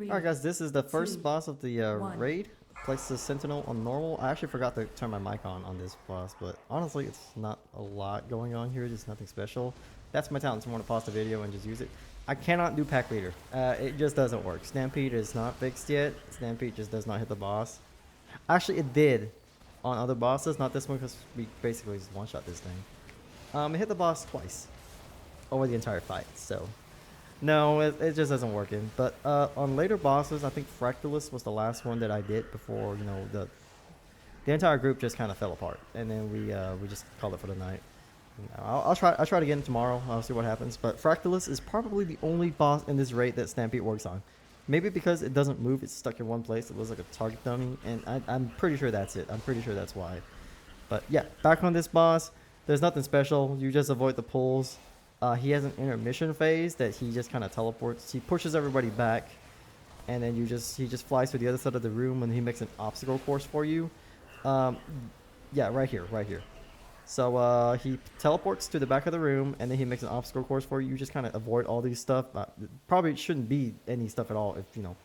Alright guys, this is the first boss of the raid. Plexus Sentinel on normal. I actually forgot to turn my mic on this boss, but honestly it's not a lot going on here, just nothing special. That's my talent, so I want to pause the video and just use it. I cannot do pack leader. It just doesn't work. Stampede is not fixed yet. Stampede just does not hit the boss. Actually it did on other bosses, not this one because we basically just one-shot this thing. It hit the boss twice over the entire fight, so no, it just isn't working. But on later bosses, I think Fractalus was the last one that I did before, you know, the entire group just kind of fell apart, and then we just called it for the night. I'll try it again tomorrow. I'll see what happens. But Fractalus is probably the only boss in this raid that Stampede works on. Maybe because it doesn't move, it's stuck in one place. It looks like a target dummy, and I'm pretty sure that's it. I'm pretty sure that's why. But yeah, back on this boss, there's nothing special. You just avoid the pulls. He has an intermission phase that he just kind of teleports. He pushes everybody back, and then he just flies to the other side of the room, and he makes an obstacle course for you. Yeah, right here. So he teleports to the back of the room, and then he makes an obstacle course for you. You just kind of avoid all these stuff. Probably shouldn't be any stuff at all if, you know,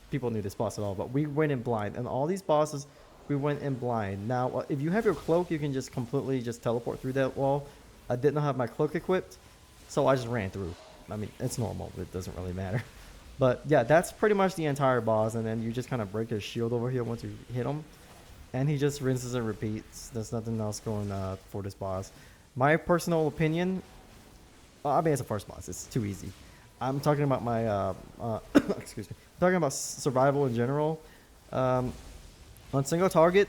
people knew this boss at all. But we went in blind, and all these bosses, we went in blind. Now, if you have your cloak, you can just completely just teleport through that wall. I did not have my cloak equipped, so I just ran through. I mean, it's normal. It doesn't really matter. But yeah, that's pretty much the entire boss, and then you just kind of break his shield over here once you hit him. And he just rinses and repeats. There's nothing else going for this boss. My personal opinion, I mean, it's a first boss. It's too easy. I'm talking about my, excuse me. I'm talking about survival in general. On single target,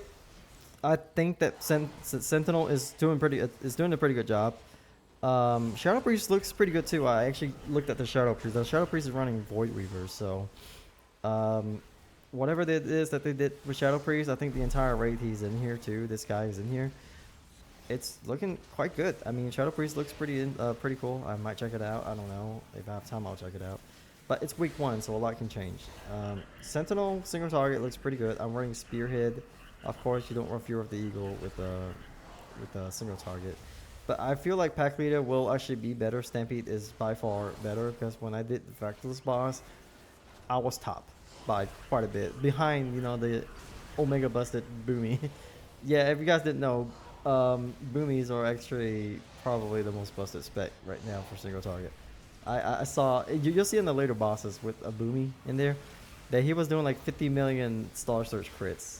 I think that Sentinel is doing a pretty good job. Shadow Priest looks pretty good too. I actually looked at the Shadow Priest. The Shadow Priest is running Void Weaver, so whatever it is that they did with Shadow Priest, I think the entire raid he's in here too. This guy is in here. It's looking quite good. I mean, Shadow Priest looks pretty cool. I might check it out. I don't know. If I have time, I'll check it out. But it's week 1, so a lot can change. Sentinel single target looks pretty good. I'm running Spearhead. Of course, you don't run Fear of the Eagle with a single target. But I feel like Pack Leader will actually be better. Stampede is by far better because when I did the Fractalus boss, I was top by quite a bit. Behind, you know, the Omega busted Boomy. Yeah, if you guys didn't know, Boomies are actually probably the most busted spec right now for single target. I saw, you'll see in the later bosses with a Boomy in there, that he was doing like 50 million Star Search crits.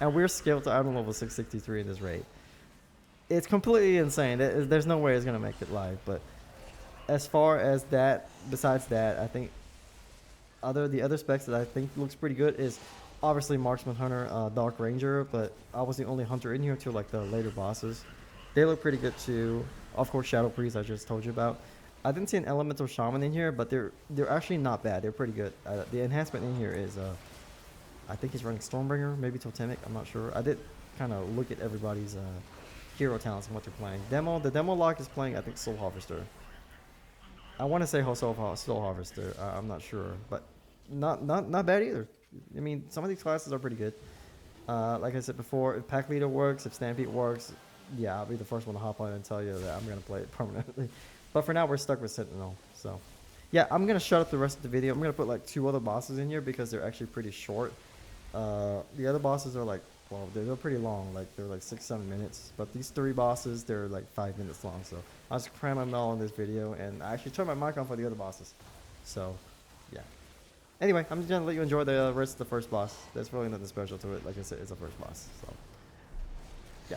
And we're scaled to item level 663 in this raid. It's completely insane. There's no way it's going to make it live. But as far as that, besides that, I think the other specs that I think looks pretty good is obviously Marksman Hunter, Dark Ranger, but I was the only hunter in here until like the later bosses. They look pretty good too. Of course, Shadow Priest I just told you about. I didn't see an Elemental Shaman in here, but they're actually not bad. They're pretty good. The enhancement in here is I think he's running Stormbringer, maybe Totemic. I'm not sure. I did kind of look at everybody's hero talents and what they're playing. The demo lock is playing, I think, Soul Harvester. I want to say Soul Harvester. I'm not sure, but not bad either. I mean, some of these classes are pretty good. Like I said before, if Pack Leader works, if Stampede works, yeah, I'll be the first one to hop on and tell you that I'm going to play it permanently. But for now, we're stuck with Sentinel. So, yeah, I'm going to shut up the rest of the video. I'm going to put like 2 other bosses in here because they're actually pretty short. The other bosses are like, well, they're pretty long. Like, they're like 6-7 minutes. But these 3 bosses, they're like 5 minutes long. So, I'll just cram them all in this video. And I actually turned my mic on for the other bosses. So, yeah. Anyway, I'm just going to let you enjoy the rest of the first boss. There's really nothing special to it. Like I said, it's a first boss. So, yeah.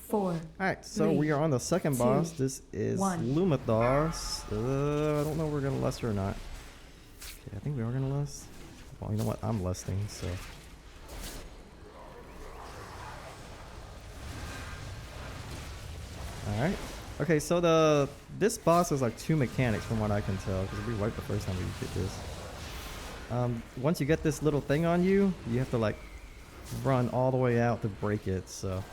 4. Alright, so 3, we are on the second 2, boss. This is 1. Loomithar. I don't know if we're gonna lust or not. Okay, I think we are gonna lust. Well, you know what? I'm lusting, so. Alright. Okay, so this boss is like 2 mechanics from what I can tell, because we wiped the first time we did this. Once you get this little thing on you, you have to like run all the way out to break it, so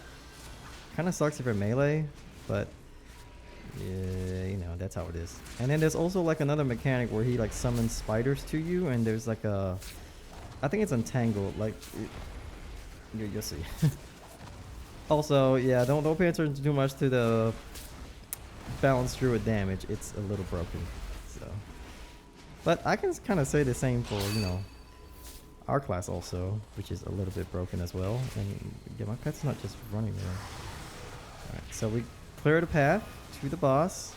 kind of sucks if you're melee, but yeah, you know, that's how it is. And then there's also like another mechanic where he like summons spiders to you, and there's like a, I think it's entangled, like you'll see. Also, yeah, don't pay attention too much to the balance druid damage. It's a little broken, so. But I can kind of say the same for, you know, our class also, which is a little bit broken as well. And yeah, my pet's not just running there. Alright, so we clear the path to the boss.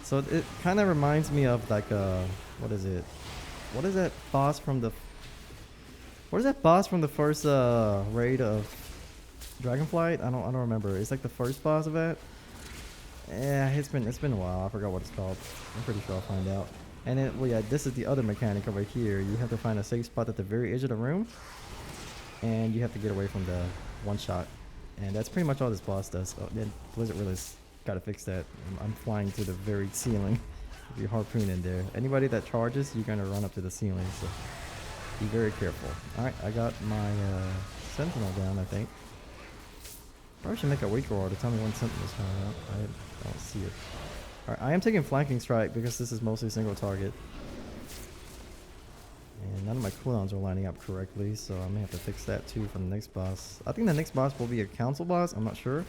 So it kind of reminds me of like what is it? What is that boss from the? What is that boss from the first raid of Dragonflight? I don't remember. It's like the first boss of that. Yeah, it's been a while. I forgot what it's called. I'm pretty sure I'll find out. And then, well, yeah, this is the other mechanic over here. You have to find a safe spot at the very edge of the room, and you have to get away from the one shot. And that's pretty much all this boss does. Oh, then Blizzard really's got to fix that. I'm flying to the very ceiling with your harpoon in there. Anybody that charges, you're gonna run up to the ceiling. So be very careful. All right, I got my Sentinel down, I think. Probably should make a weak roll to tell me when Sentinel's coming out. I don't see it. Alright, I am taking flanking strike because this is mostly single target. And none of my cooldowns are lining up correctly, so I may have to fix that too for the next boss. I think the next boss will be a council boss, I'm not sure.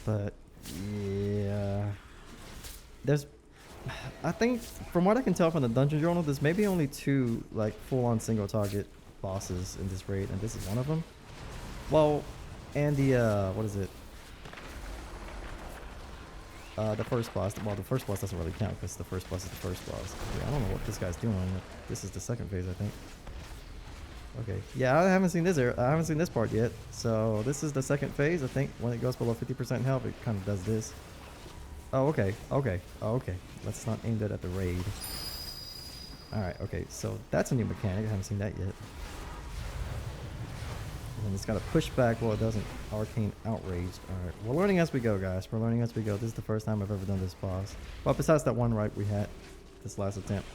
But yeah. I think from what I can tell from the dungeon journal, there's maybe only 2 like full-on single target bosses in this raid, and this is one of them. Well, and the what is it? The first boss. Well, the first boss doesn't really count because the first boss is the first boss. Yeah, I don't know what this guy's doing. This is the second phase, I think. Okay. Yeah, I haven't seen this part yet. So this is the second phase. I think when it goes below 50% health, it kind of does this. Oh, okay. Okay. Oh, okay. Let's not aim that at the raid. All right. Okay. So that's a new mechanic. I haven't seen that yet. And it's got to push back while it doesn't arcane outrage. Alright, we're learning as we go, guys. We're learning as we go. This is the first time I've ever done this boss. Well, besides that one right we had this last attempt.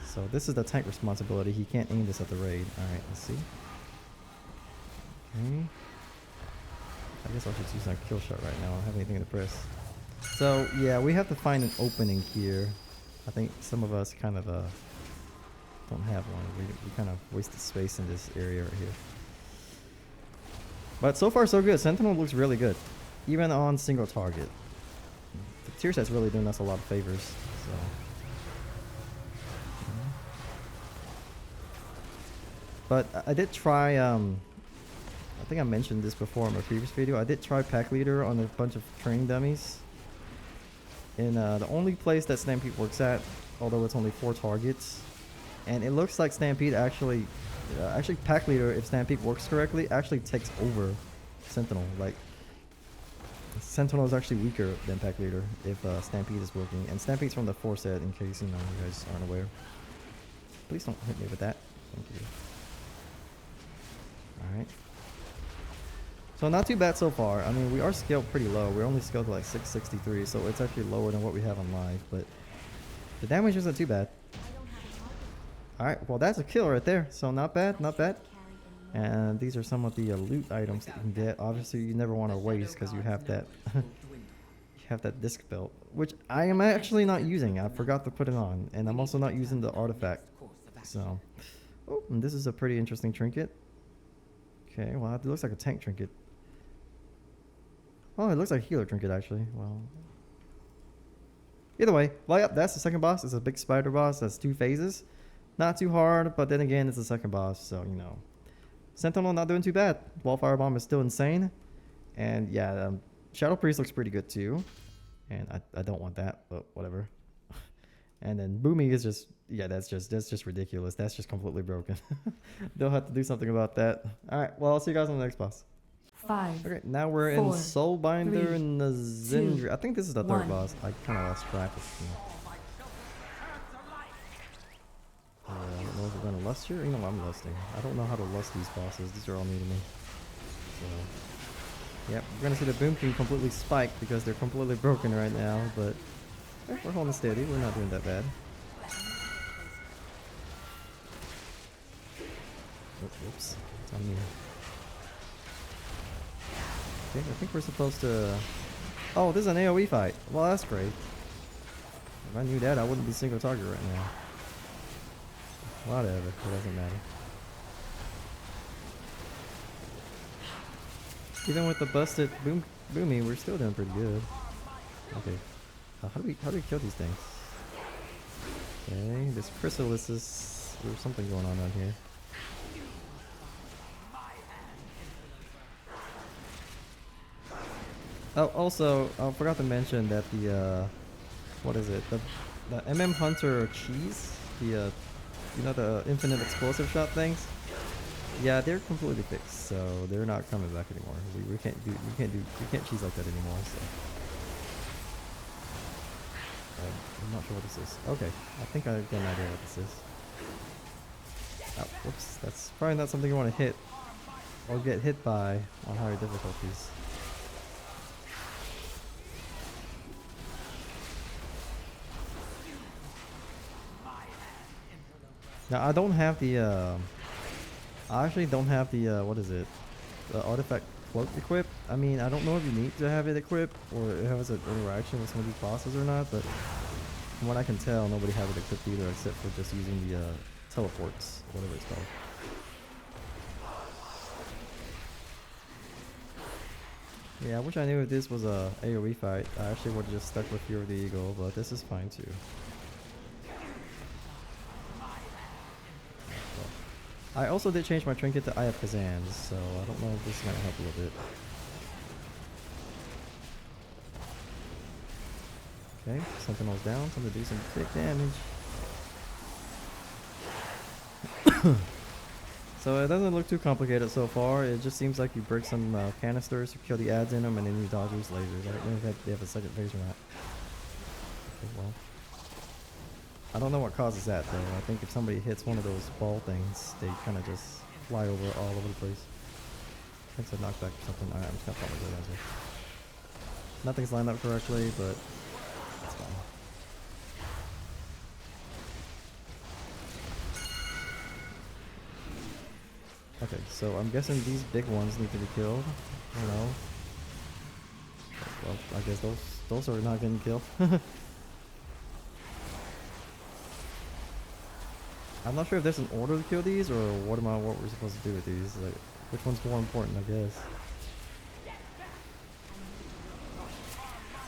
So this is the tank responsibility. He can't aim this at the raid. Alright, let's see. Okay. I guess I'll just use my kill shot right now. I don't have anything to press. So, yeah, we have to find an opening here. I think some of us kind of don't have one. We kind of wasted space in this area right here. But so far so good. Sentinel looks really good, even on single target. The tier set's really doing us a lot of favors. So, but I did try. I think I mentioned this before in my previous video. I did try pack leader on a bunch of training dummies. In the only place that Stampede works at, although it's only 4 targets. And it looks like Stampede actually Pack Leader, if Stampede works correctly, actually takes over Sentinel. Like, Sentinel is actually weaker than Pack Leader if Stampede is working. And Stampede's from the 4 set, in case, you know, you guys aren't aware. Please don't hit me with that. Thank you. Alright. So not too bad so far. I mean, we are scaled pretty low. We're only scaled to like 663, so it's actually lower than what we have on live. But the damage isn't too bad. Alright, well that's a kill right there, so not bad, not bad. And these are some of the loot items that you can get. Obviously you never want to waste because you have that you have that disc belt, which I am actually not using. I forgot to put it on, and I'm also not using the artifact. So, oh, and this is a pretty interesting trinket. Okay, well it looks like a tank trinket. Oh, it looks like a healer trinket actually. Well, either way, well, yep, that's the second boss. It's a big spider boss. That's 2 phases. Not too hard, but then again, it's the second boss, so, you know. Sentinel not doing too bad. Wallfire Bomb is still insane. And, yeah, Shadow Priest looks pretty good, too. And I don't want that, but whatever. And then Boomy is just, yeah, that's just ridiculous. That's just completely broken. They'll have to do something about that. Alright, well, I'll see you guys on the next boss. 5. Okay, now we're in 4, Soulbinder 3, Naazindhri. 2, I think this is the third 1. boss. I kind of lost track of him. I don't know if we're gonna lust here. You know, I'm lusting. I don't know how to lust these bosses. These are all new to me. So, yep, we're gonna see the Boom King completely spiked because they're completely broken right now. But we're holding steady. We're not doing that bad. Oops, it's on me. Okay, I think we're supposed to. Oh, this is an AoE fight. Well, that's great. If I knew that, I wouldn't be single target right now. Whatever, it doesn't matter. Even with the busted boomy, we're still doing pretty good. Okay, how do we kill these things? Okay, this chrysalis is there's something going on down here. Oh, also, I forgot to mention that the what is it? The Hunter cheese, the you know, the infinite explosive shot things. Yeah, they're completely fixed, so they're not coming back anymore. We can't cheese like that anymore. So I'm not sure what this is. Okay, I think I get an idea what this is. Oh, whoops, that's probably not something you want to hit or get hit by on higher difficulties. Now I don't have the I actually don't have the what is it? The artifact cloak equipped. I mean, I don't know if you need to have it equipped or it has an interaction with some of these bosses or not, but from what I can tell, nobody has it equipped either except for just using the teleports, whatever it's called. Yeah, I wish I knew if this was a AoE fight. I actually would have just stuck with Fear of the Eagle, but this is fine too. I also did change my trinket to Eye of Kazan, so I don't know if this is going to help a little bit. Okay, Sentinel's down, time to do some big damage. So it doesn't look too complicated so far. It just seems like you break some canisters, you kill the ads in them, and then you dodge these lasers. I don't know if they have a second phase or not. Okay, well. I don't know what causes that though. I think if somebody hits one of those ball things, they kind of just fly over all over the place. I think it's a knockback or something. Alright, I'm just gonna follow the guys here. Nothing's lined up correctly, but it's fine. Okay, so I'm guessing these big ones need to be killed. I don't know. Well, I guess those are not getting killed. I'm not sure if there's an order to kill these or what we're supposed to do with these. Like, which one's more important, I guess.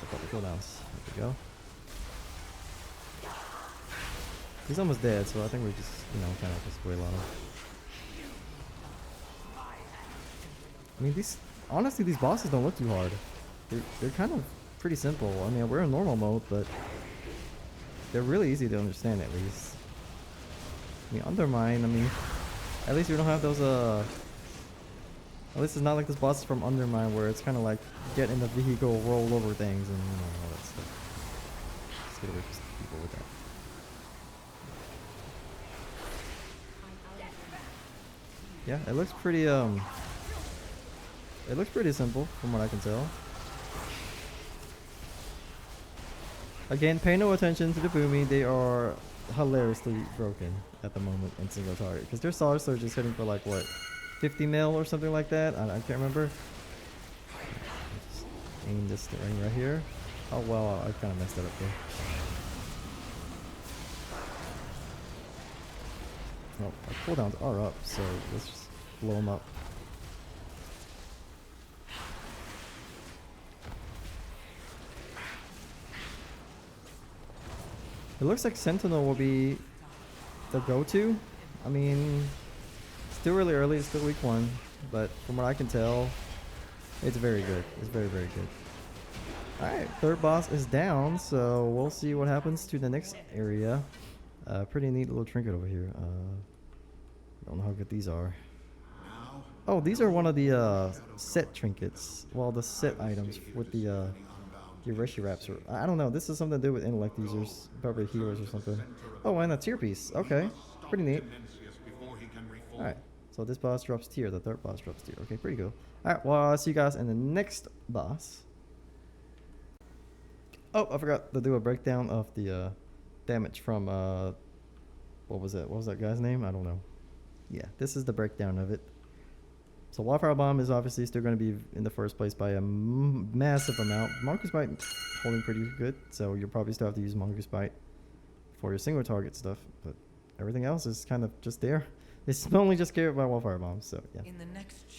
A couple cooldowns. There we go. He's almost dead, so I think we just, you know, kind of just wail on him. I mean, honestly, these bosses don't look too hard. They're kind of pretty simple. I mean, we're in normal mode, but they're really easy to understand at least. I mean, Undermine, I mean, at least we don't have those, at least it's not like this boss from Undermine where it's kind of like get in the vehicle, roll over things, and, you know, all that stuff. Just get away from people with that. Yeah, it looks pretty simple from what I can tell. Again, pay no attention to the boomy. They are hilariously broken at the moment in single target because their Solar Surge is hitting for like what, 50 mil or something like that. I can't remember. Just aim this thing right here. Oh well, I kind of messed that up there. Well, our cooldowns are up, so let's just blow them up. It looks like Sentinel will be the go-to. I mean, still really early, it's still week 1, but from what I can tell, it's very good. It's very, very good. Alright, third boss is down, so we'll see what happens to the next area. Pretty neat little trinket over here. Don't know how good these are. Oh, these are one of the set trinkets. Well, the set items with the Yoreshi Raptor. I don't know. This is something to do with intellect users, probably healers or something. Oh, and a tier piece. Okay, pretty neat. All right. So this boss drops tier. The third boss drops tier. Okay, pretty cool. All right. Well, I'll see you guys in the next boss. Oh, I forgot to do a breakdown of the damage from what was it? What was that guy's name? I don't know. Yeah, this is the breakdown of it. So Wildfire Bomb is obviously still going to be in the first place by a massive amount. Mongoose Bite holding pretty good, so you'll probably still have to use Mongoose Bite for your single target stuff. But everything else is kind of just there. It's only just carried by Wildfire Bomb, so yeah. In the next